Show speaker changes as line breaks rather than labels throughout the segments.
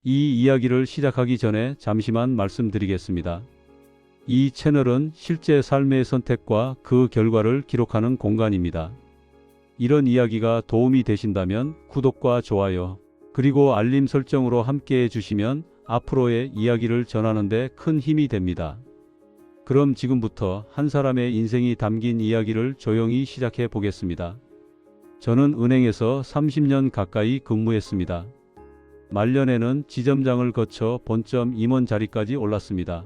이 이야기를 시작하기 전에 잠시만 말씀드리겠습니다. 이 채널은 실제 삶의 선택과 그 결과를 기록하는 공간입니다. 이런 이야기가 도움이 되신다면 구독과 좋아요, 그리고 알림 설정으로 함께해 주시면 앞으로의 이야기를 전하는 데 큰 힘이 됩니다. 그럼 지금부터 한 사람의 인생이 담긴 이야기를 조용히 시작해 보겠습니다. 저는 은행에서 30년 가까이 근무했습니다. 말년에는 지점장을 거쳐 본점 임원 자리까지 올랐습니다.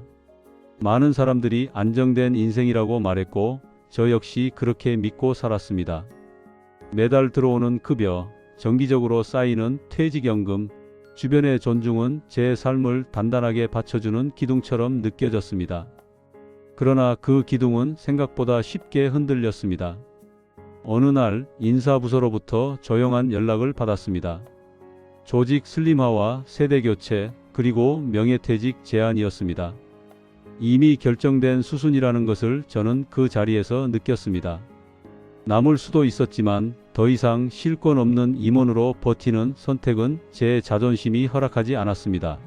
많은 사람들이 안정된 인생이라고 말했고 저 역시 그렇게 믿고 살았습니다. 매달 들어오는 급여, 정기적으로 쌓이는 퇴직연금, 주변의 존중은 제 삶을 단단하게 받쳐주는 기둥처럼 느껴졌습니다. 그러나 그 기둥은 생각보다 쉽게 흔들렸습니다. 어느 날 인사부서로부터 조용한 연락을 받았습니다. 조직 슬림화와 세대교체, 그리고 명예퇴직 제안이었습니다. 이미 결정된 수순이라는 것을 저는 그 자리에서 느꼈습니다. 남을 수도 있었지만 더 이상 쉴 건 없는 임원으로 버티는 선택은 제 자존심이 허락하지 않았습니다.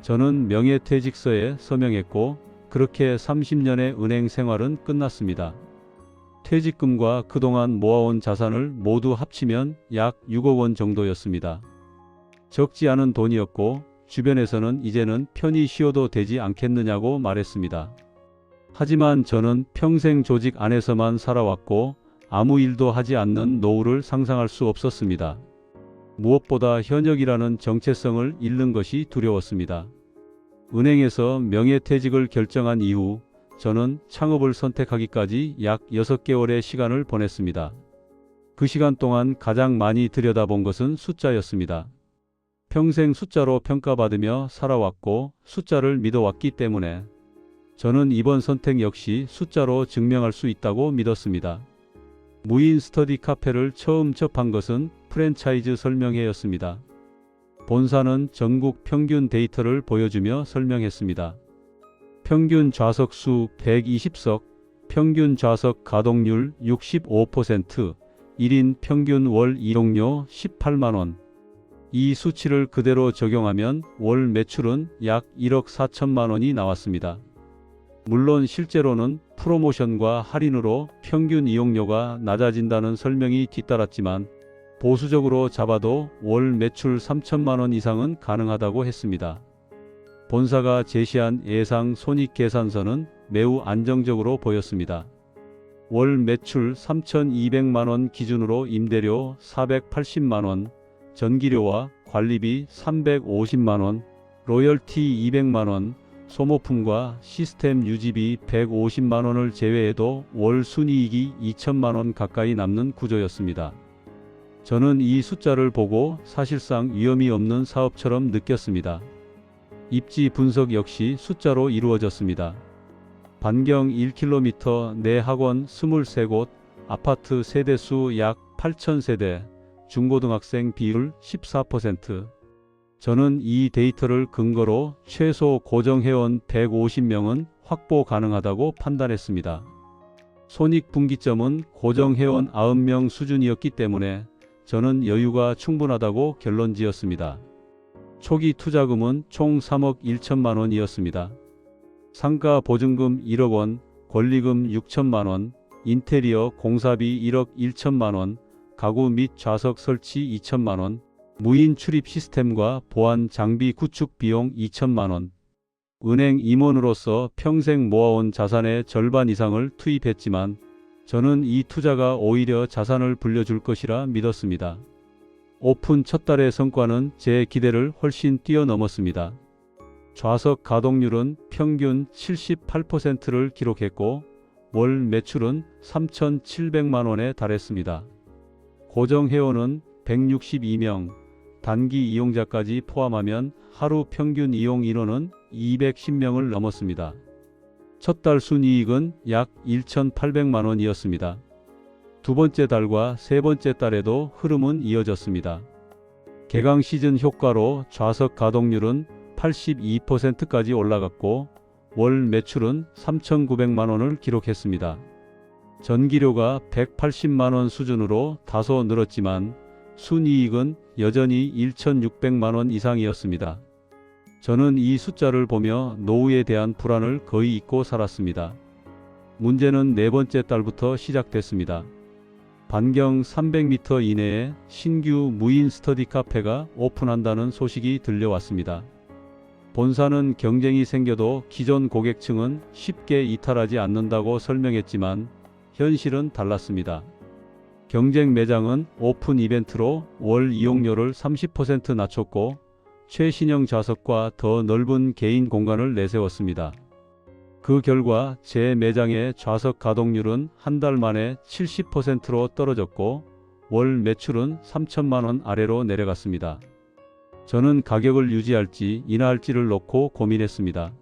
저는 명예퇴직서에 서명했고 그렇게 30년의 은행 생활은 끝났습니다. 퇴직금과 그동안 모아온 자산을 모두 합치면 약 6억 원 정도였습니다. 적지 않은 돈이었고 주변에서는 이제는 편히 쉬어도 되지 않겠느냐고 말했습니다. 하지만 저는 평생 조직 안에서만 살아왔고 아무 일도 하지 않는 노후를 상상할 수 없었습니다. 무엇보다 현역이라는 정체성을 잃는 것이 두려웠습니다. 은행에서 명예퇴직을 결정한 이후 저는 창업을 선택하기까지 약 6개월의 시간을 보냈습니다. 그 시간 동안 가장 많이 들여다본 것은 숫자였습니다. 평생 숫자로 평가받으며 살아왔고 숫자를 믿어왔기 때문에 저는 이번 선택 역시 숫자로 증명할 수 있다고 믿었습니다. 무인 스터디 카페를 처음 접한 것은 프랜차이즈 설명회였습니다. 본사는 전국 평균 데이터를 보여주며 설명했습니다. 평균 좌석 수 120석, 평균 좌석 가동률 65%, 1인 평균 월 이용료 18만원. 이 수치를 그대로 적용하면 월 매출은 약 1억 4천만 원이 나왔습니다. 물론 실제로는 프로모션과 할인으로 평균 이용료가 낮아진다는 설명이 뒤따랐지만 보수적으로 잡아도 월 매출 3천만 원 이상은 가능하다고 했습니다. 본사가 제시한 예상 손익계산서는 매우 안정적으로 보였습니다. 월 매출 3,200만 원 기준으로 임대료 480만 원, 전기료와 관리비 350만 원, 로열티 200만 원, 소모품과 시스템 유지비 150만 원을 제외해도 월 순이익이 2천만 원 가까이 남는 구조였습니다. 저는 이 숫자를 보고 사실상 위험이 없는 사업처럼 느꼈습니다. 입지 분석 역시 숫자로 이루어졌습니다. 반경 1km 내 학원 23곳, 아파트 세대수 약 8,000세대, 중고등학생 비율 14%. 저는 이 데이터를 근거로 최소 고정회원 150명은 확보 가능하다고 판단했습니다. 손익분기점은 고정회원 90명 수준이었기 때문에 저는 여유가 충분하다고 결론지었습니다. 초기 투자금은 총 3억 1천만 원이었습니다. 상가 보증금 1억 원, 권리금 6천만 원, 인테리어 공사비 1억 1천만 원, 가구 및 좌석 설치 2천만 원, 무인 출입 시스템과 보안 장비 구축 비용 2천만 원. 은행 임원으로서 평생 모아온 자산의 절반 이상을 투입했지만 저는 이 투자가 오히려 자산을 불려줄 것이라 믿었습니다. 오픈 첫 달의 성과는 제 기대를 훨씬 뛰어넘었습니다. 좌석 가동률은 평균 78%를 기록했고 월 매출은 3,700만 원에 달했습니다. 고정 회원은 162명, 단기 이용자까지 포함하면 하루 평균 이용 인원은 210명을 넘었습니다. 첫 달 순이익은 약 1,800만 원이었습니다. 두 번째 달과 세 번째 달에도 흐름은 이어졌습니다. 개강 시즌 효과로 좌석 가동률은 82%까지 올라갔고 월 매출은 3,900만 원을 기록했습니다. 전기료가 180만 원 수준으로 다소 늘었지만 순이익은 여전히 1,600만 원 이상이었습니다. 저는 이 숫자를 보며 노후에 대한 불안을 거의 잊고 살았습니다. 문제는 네 번째 달부터 시작됐습니다. 반경 300m 이내에 신규 무인 스터디 카페가 오픈한다는 소식이 들려왔습니다. 본사는 경쟁이 생겨도 기존 고객층은 쉽게 이탈하지 않는다고 설명했지만 현실은 달랐습니다. 경쟁 매장은 오픈 이벤트로 월 이용료를 30% 낮췄고 최신형 좌석과 더 넓은 개인 공간을 내세웠습니다. 그 결과 제 매장의 좌석 가동률은 한 달 만에 70%로 떨어졌고 월 매출은 3천만 원 아래로 내려갔습니다. 저는 가격을 유지할지 인하할지를 놓고 고민했습니다.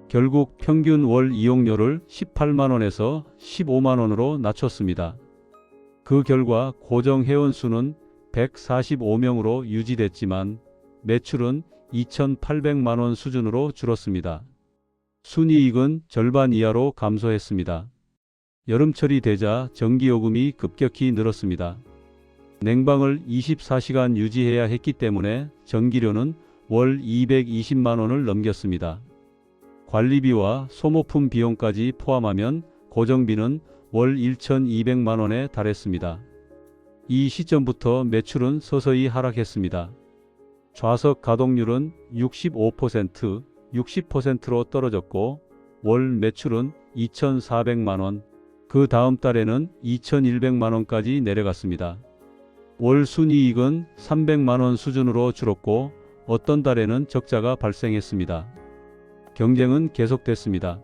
결국 평균 월 이용료를 18만 원에서 15만 원으로 낮췄습니다. 그 결과 고정 회원 수는 145명으로 유지됐지만 매출은 2,800만 원 수준으로 줄었습니다. 순이익은 절반 이하로 감소했습니다. 여름철이 되자 전기요금이 급격히 늘었습니다. 냉방을 24시간 유지해야 했기 때문에 전기료는 월 220만 원을 넘겼습니다. 관리비와 소모품 비용까지 포함하면 고정비는 월 1,200만 원에 달했습니다. 이 시점부터 매출은 서서히 하락했습니다. 좌석 가동률은 65%, 60%로 떨어졌고 월 매출은 2,400만 원, 그 다음 달에는 2,100만 원까지 내려갔습니다. 월 순이익은 300만 원 수준으로 줄었고 어떤 달에는 적자가 발생했습니다. 경쟁은 계속됐습니다.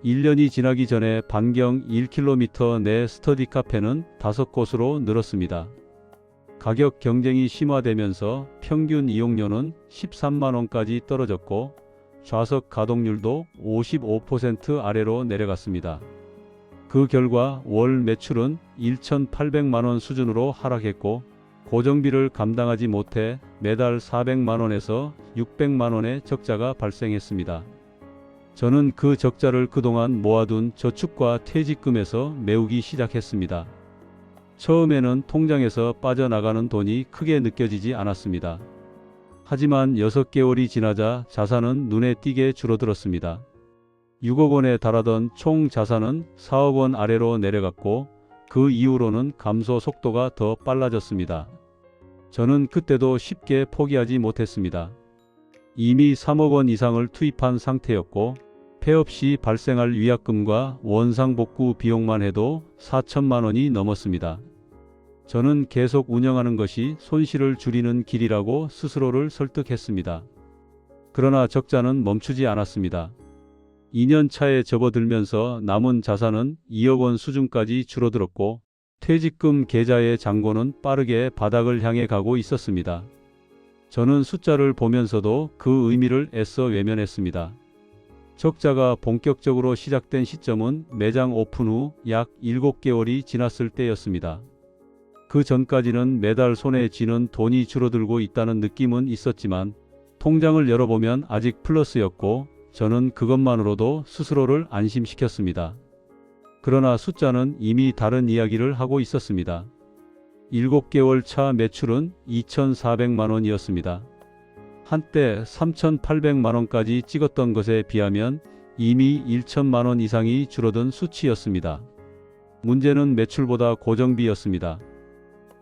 1년이 지나기 전에 반경 1km 내 스터디 카페는 5곳으로 늘었습니다. 가격 경쟁이 심화되면서 평균 이용료는 13만 원까지 떨어졌고 좌석 가동률도 55% 아래로 내려갔습니다. 그 결과 월 매출은 1,800만 원 수준으로 하락했고 고정비를 감당하지 못해 매달 400만 원에서 600만 원의 적자가 발생했습니다. 저는 그 적자를 그동안 모아둔 저축과 퇴직금에서 메우기 시작했습니다. 처음에는 통장에서 빠져나가는 돈이 크게 느껴지지 않았습니다. 하지만 6개월이 지나자 자산은 눈에 띄게 줄어들었습니다. 6억 원에 달하던 총 자산은 4억 원 아래로 내려갔고 그 이후로는 감소 속도가 더 빨라졌습니다. 저는 그때도 쉽게 포기하지 못했습니다. 이미 3억 원 이상을 투입한 상태였고 폐업 시 발생할 위약금과 원상복구 비용만 해도 4천만 원이 넘었습니다. 저는 계속 운영하는 것이 손실을 줄이는 길이라고 스스로를 설득했습니다. 그러나 적자는 멈추지 않았습니다. 2년 차에 접어들면서 남은 자산은 2억 원 수준까지 줄어들었고 퇴직금 계좌의 잔고는 빠르게 바닥을 향해 가고 있었습니다. 저는 숫자를 보면서도 그 의미를 애써 외면했습니다. 적자가 본격적으로 시작된 시점은 매장 오픈 후 약 7개월이 지났을 때였습니다. 그 전까지는 매달 손에 쥐는 돈이 줄어들고 있다는 느낌은 있었지만 통장을 열어보면 아직 플러스였고 저는 그것만으로도 스스로를 안심시켰습니다. 그러나 숫자는 이미 다른 이야기를 하고 있었습니다. 7개월 차 매출은 2,400만 원이었습니다. 한때 3,800만 원까지 찍었던 것에 비하면 이미 1천만 원 이상이 줄어든 수치였습니다. 문제는 매출보다 고정비였습니다.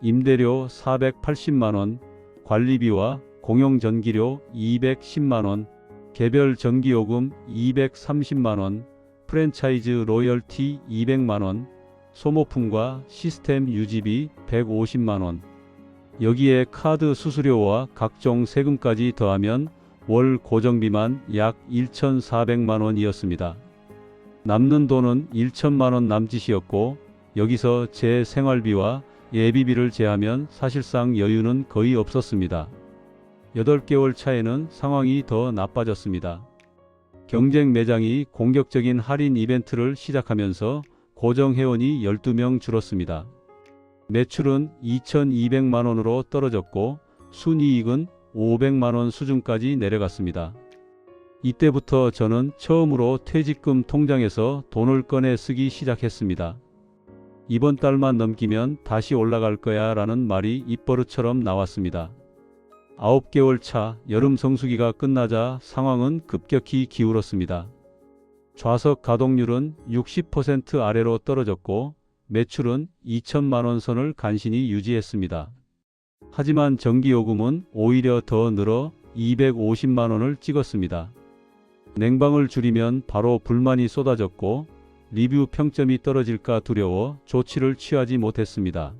임대료 480만 원, 관리비와 공용전기료 210만 원, 개별 전기요금 230만 원, 프랜차이즈 로열티 200만 원, 소모품과 시스템 유지비 150만 원. 여기에 카드 수수료와 각종 세금까지 더하면 월 고정비만 약 1,400만 원이었습니다. 남는 돈은 1천만 원 남짓이었고 여기서 제 생활비와 예비비를 제하면 사실상 여유는 거의 없었습니다. 8개월 차에는 상황이 더 나빠졌습니다. 경쟁 매장이 공격적인 할인 이벤트를 시작하면서 고정 회원이 12명 줄었습니다. 매출은 2,200만 원으로 떨어졌고 순이익은 500만 원 수준까지 내려갔습니다. 이때부터 저는 처음으로 퇴직금 통장에서 돈을 꺼내 쓰기 시작했습니다. 이번 달만 넘기면 다시 올라갈 거야 라는 말이 입버릇처럼 나왔습니다. 9개월 차 여름 성수기가 끝나자 상황은 급격히 기울었습니다. 좌석 가동률은 60% 아래로 떨어졌고 매출은 2천만 원 선을 간신히 유지했습니다. 하지만 전기요금은 오히려 더 늘어 250만 원을 찍었습니다. 냉방을 줄이면 바로 불만이 쏟아졌고 리뷰 평점이 떨어질까 두려워 조치를 취하지 못했습니다.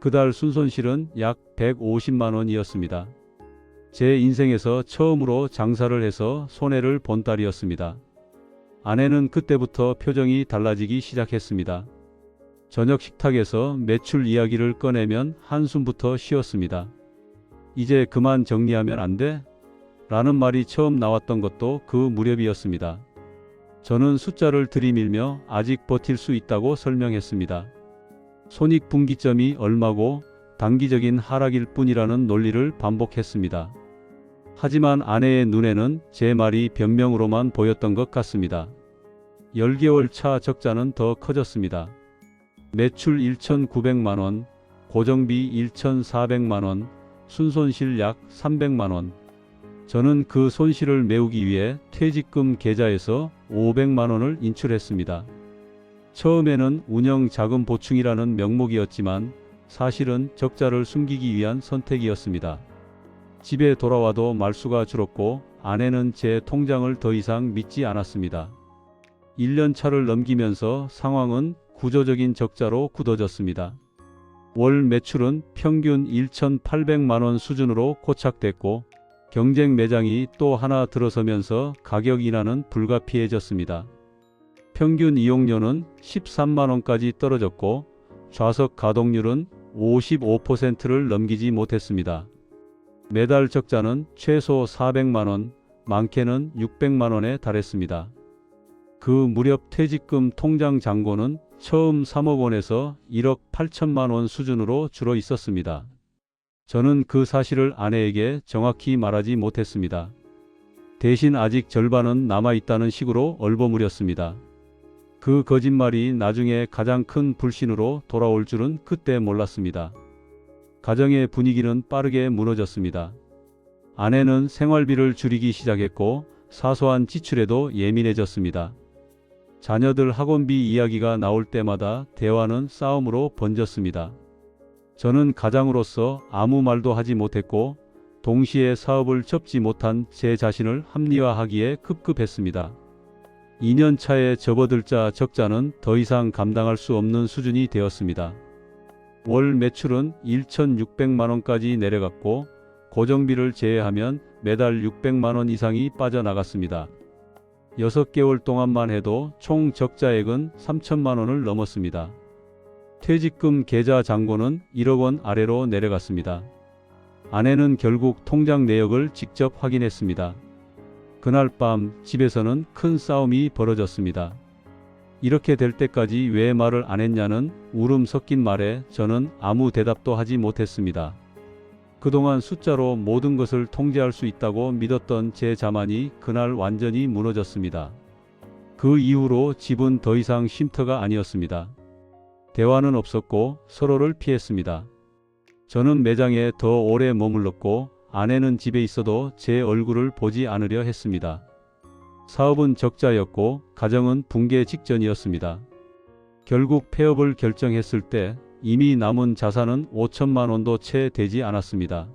그달 순손실은 약 150만 원이었습니다. 제 인생에서 처음으로 장사를 해서 손해를 본 달이었습니다. 아내는 그때부터 표정이 달라지기 시작했습니다. 저녁 식탁에서 매출 이야기를 꺼내면 한숨부터 쉬었습니다. 이제 그만 정리하면 안 돼? 라는 말이 처음 나왔던 것도 그 무렵이었습니다. 저는 숫자를 들이밀며 아직 버틸 수 있다고 설명했습니다. 손익분기점이 얼마고 단기적인 하락일 뿐이라는 논리를 반복했습니다. 하지만 아내의 눈에는 제 말이 변명으로만 보였던 것 같습니다. 10개월 차 적자는 더 커졌습니다. 매출 1,900만 원, 고정비 1,400만 원, 순손실 약 300만 원. 저는 그 손실을 메우기 위해 퇴직금 계좌에서 500만 원을 인출했습니다. 처음에는 운영 자금 보충이라는 명목이었지만 사실은 적자를 숨기기 위한 선택이었습니다. 집에 돌아와도 말수가 줄었고 아내는 제 통장을 더 이상 믿지 않았습니다. 1년 차를 넘기면서 상황은 구조적인 적자로 굳어졌습니다. 월 매출은 평균 1,800만 원 수준으로 고착됐고 경쟁 매장이 또 하나 들어서면서 가격 인하는 불가피해졌습니다. 평균 이용료는 13만 원까지 떨어졌고 좌석 가동률은 55%를 넘기지 못했습니다. 매달 적자는 최소 400만 원, 많게는 600만 원에 달했습니다. 그 무렵 퇴직금 통장 잔고는 처음 3억 원에서 1억 8천만 원 수준으로 줄어 있었습니다. 저는 그 사실을 아내에게 정확히 말하지 못했습니다. 대신 아직 절반은 남아있다는 식으로 얼버무렸습니다. 그 거짓말이 나중에 가장 큰 불신으로 돌아올 줄은 그때 몰랐습니다. 가정의 분위기는 빠르게 무너졌습니다. 아내는 생활비를 줄이기 시작했고 사소한 지출에도 예민해졌습니다. 자녀들 학원비 이야기가 나올 때마다 대화는 싸움으로 번졌습니다. 저는 가장으로서 아무 말도 하지 못했고 동시에 사업을 접지 못한 제 자신을 합리화하기에 급급했습니다. 2년 차에 접어들자 적자는 더 이상 감당할 수 없는 수준이 되었습니다. 월 매출은 1,600만 원까지 내려갔고 고정비를 제외하면 매달 600만 원 이상이 빠져나갔습니다. 6개월 동안만 해도 총 적자액은 3천만 원을 넘었습니다. 퇴직금 계좌 잔고는 1억 원 아래로 내려갔습니다. 아내는 결국 통장 내역을 직접 확인했습니다. 그날 밤 집에서는 큰 싸움이 벌어졌습니다. 이렇게 될 때까지 왜 말을 안 했냐는 울음 섞인 말에 저는 아무 대답도 하지 못했습니다. 그동안 숫자로 모든 것을 통제할 수 있다고 믿었던 제 자만이 그날 완전히 무너졌습니다. 그 이후로 집은 더 이상 쉼터가 아니었습니다. 대화는 없었고 서로를 피했습니다. 저는 매장에 더 오래 머물렀고 아내는 집에 있어도 제 얼굴을 보지 않으려 했습니다. 사업은 적자였고 가정은 붕괴 직전이었습니다. 결국 폐업을 결정했을 때 이미 남은 자산은 5천만 원도 채 되지 않았습니다.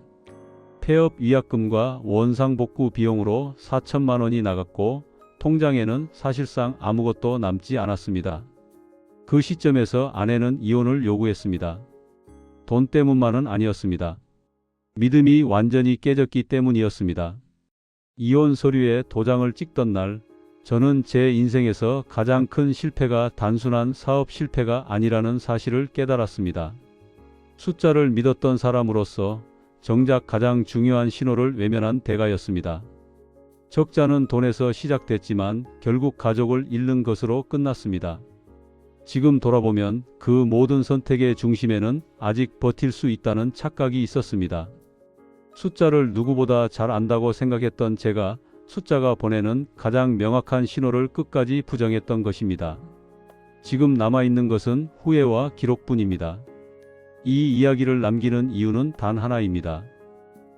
폐업 위약금과 원상복구 비용으로 4천만 원이 나갔고 통장에는 사실상 아무것도 남지 않았습니다. 그 시점에서 아내는 이혼을 요구했습니다. 돈 때문만은 아니었습니다. 믿음이 완전히 깨졌기 때문이었습니다. 이혼 서류에 도장을 찍던 날, 저는 제 인생에서 가장 큰 실패가 단순한 사업 실패가 아니라는 사실을 깨달았습니다. 숫자를 믿었던 사람으로서 정작 가장 중요한 신호를 외면한 대가였습니다. 적자는 돈에서 시작됐지만 결국 가족을 잃는 것으로 끝났습니다. 지금 돌아보면 그 모든 선택의 중심에는 아직 버틸 수 있다는 착각이 있었습니다. 숫자를 누구보다 잘 안다고 생각했던 제가 숫자가 보내는 가장 명확한 신호를 끝까지 부정했던 것입니다. 지금 남아있는 것은 후회와 기록뿐입니다. 이 이야기를 남기는 이유는 단 하나입니다.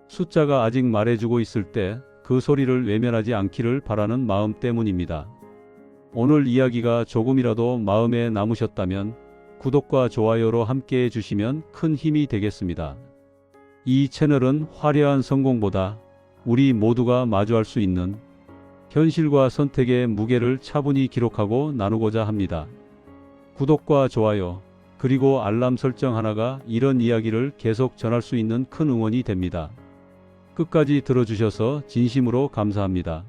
숫자가 아직 말해주고 있을 때 그 소리를 외면하지 않기를 바라는 마음 때문입니다. 오늘 이야기가 조금이라도 마음에 남으셨다면 구독과 좋아요로 함께 해주시면 큰 힘이 되겠습니다. 이 채널은 화려한 성공보다 우리 모두가 마주할 수 있는 현실과 선택의 무게를 차분히 기록하고 나누고자 합니다. 구독과 좋아요, 그리고 알람 설정 하나가 이런 이야기를 계속 전할 수 있는 큰 응원이 됩니다. 끝까지 들어주셔서 진심으로 감사합니다.